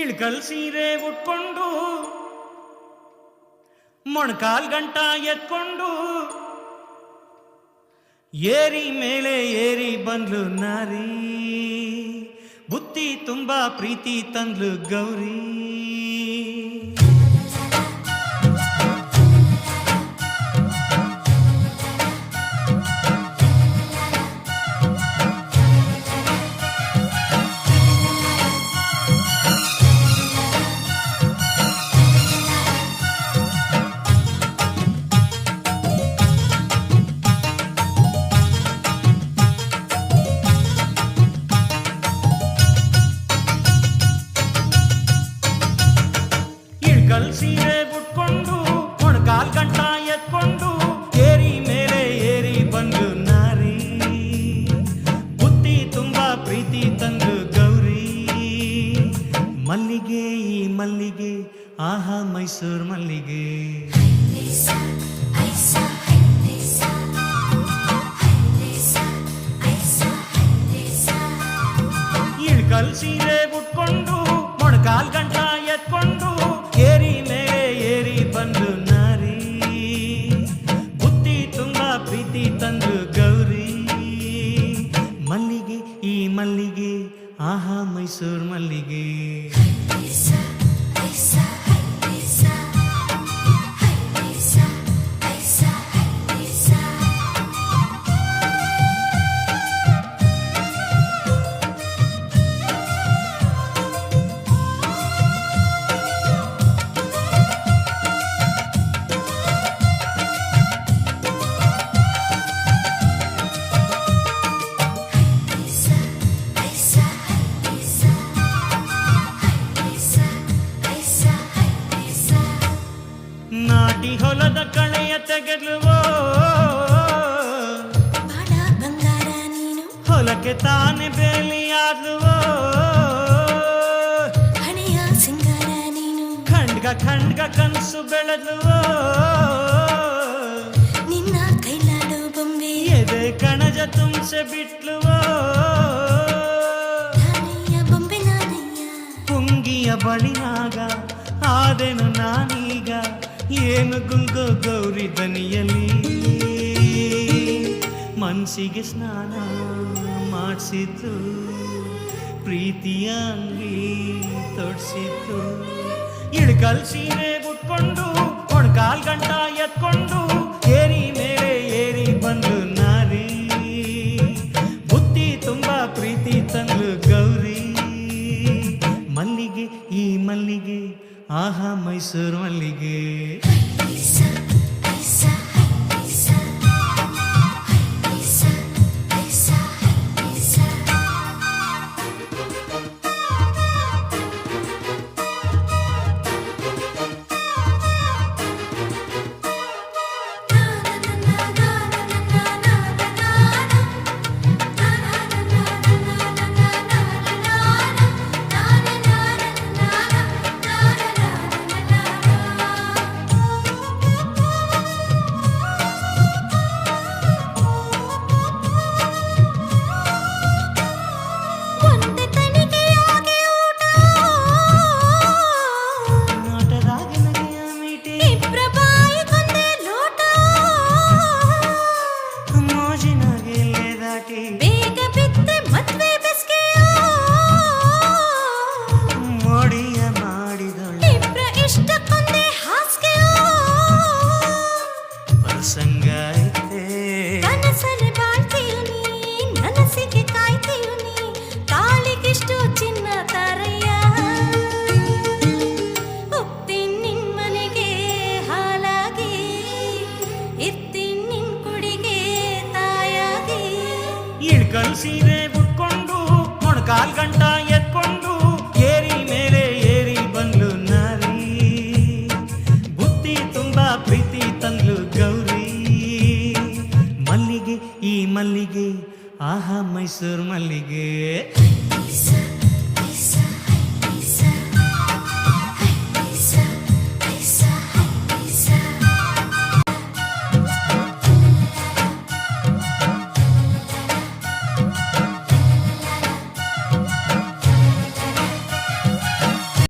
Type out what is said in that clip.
ಇಳ್ಕಲ್ ಸೀರೆ ಉಟ್ಕೊಂಡು ಮೊಣಕಾಲ್ ಗಂಟ ಎತ್ಕೊಂಡು ಏರಿ ಮೇಲೆ ಏರಿ ಬಂದ್ಲು ನಾರಿ, ಬುತ್ತಿ ತುಂಬಾ ಪ್ರೀತಿ ತಂದ್ಲು ಗೌರಿ. ಇಳ್ಕಲ್ ಸೀರೆ ಉಟ್ಕೊಂಡು ಮೊಣಕಾಲ್ ಗಂಟ ಎತ್ಕೊಂಡು ಏರಿ ಮೇಲೆ ಏರಿ ಬಂದು ನಾರಿ, ಬುತ್ತಿ ತುಂಬಾ ಪ್ರೀತಿ ತಂದು ಗೌರಿ. ಮಲ್ಲಿಗೆ ಈ ಮಲ್ಲಿಗೆ ಆಹಾ ಮೈಸೂರು ಮಲ್ಲಿಗೆ. ಇಳ್ಕಲ್ ಸೀರೆ ಉಟ್ಕೊಂಡು ಮೊಣಕಾಲ್ ಗಂಟ ಎತ್ಕೊಂಡು ಏರಿ ಮೇಲೆ ಏರಿ ಬಂದು ನಾರಿ, ಬುತ್ತಿ ತುಂಬಾ ಪ್ರೀತಿ ತಂದು ಗೌರಿ. ಮಲ್ಲಿಗೆ ಈ ಮಲ್ಲಿಗೆ ಆಹಾ ಮೈಸೂರು ಮಲ್ಲಿಗೆ. ನಾಟಿ ಹೊಲದ ಕಳೆಯ ತೆಗೆದ್ಲುವೋ ಬಂಗಾರ ನೀನು, ಹೊಲಕ್ಕೆ ತಾನೆ ಬೇಲಿಯಾದ್ಲುವೋ. ಹಣೆಯ ಸಿಂಗಾರ ನೀನು, ಖಂಡ್ಗ ಖಂಡ್ಗ ಕನಸು ಬೆಳೆದ್ಲುವೋ. ನಿನ್ನ ಕೈಲಾಡೋ ಬೊಂಬೆ ಎದೆ ಕಣಜ ತುಂಬಿಸಿ ಬಿಟ್ಲುವೋ. ನಾನಯ್ಯ ಬೊಂಬೆ ನಾನಯ್ಯ, ಪುಂಗಿಯ ಬಳಿನಾಗ ಆದೆನು ನಾನೀಗ, ಏನು ಗುಂಗೋ ಗೌರಿ ದನಿಯಲ್ಲಿ. ಮನಸ್ಸಿಗೆ ಸ್ನಾನ ಮಾಡಿಸಿದ್ದು, ಪ್ರೀತಿಯ ಅಂಗಿ ತೊಡ್ಸಿದ್ದು. ಇಳ್ಕಲ್ ಸೀರೆ ಉಟ್ಕೊಂಡು ಮೊಣಕಾಲ್ ಗಂಟ ಎತ್ಕೊಂಡು ಏರಿ ಮೇಲೆ ಏರಿ ಬಂದು ನಾರಿ, ಬುತ್ತಿ ತುಂಬಾ ಪ್ರೀತಿ ತಂದ್ಲು ಗೌರಿ. ಮಲ್ಲಿಗೆ ಈ ಮಲ್ಲಿಗೆ ಆಹಾ ಮೈಸೂರು ಮಲ್ಲಿಗೆ.